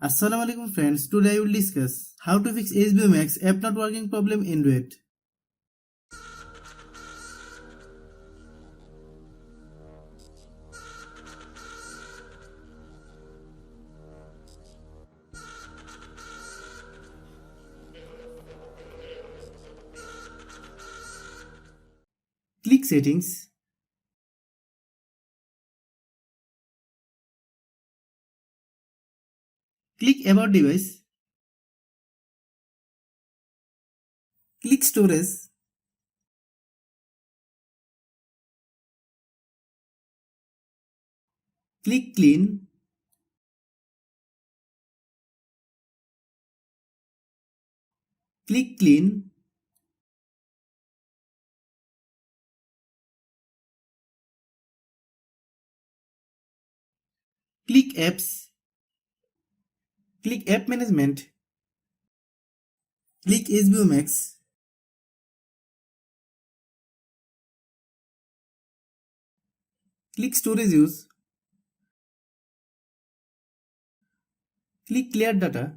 Assalamualaikum friends, today I will discuss how to fix HBO Max app not working problem in Android. Click settings, click about device, click storage, click clean, click clean, click apps, click app management, click HBO Max, click storage use, click clear data,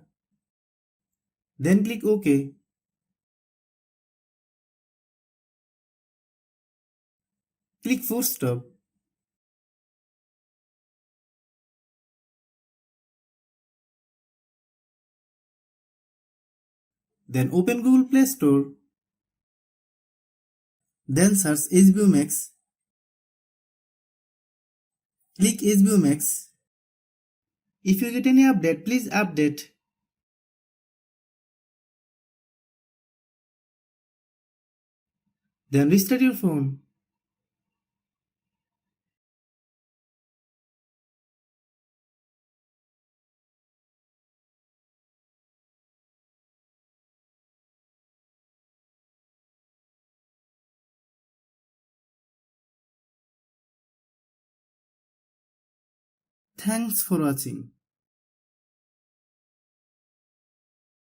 then click OK, click force stop, then open Google Play Store, then search HBO Max, click HBO Max. If you get any update, please update. Then restart your phone. Thanks for watching.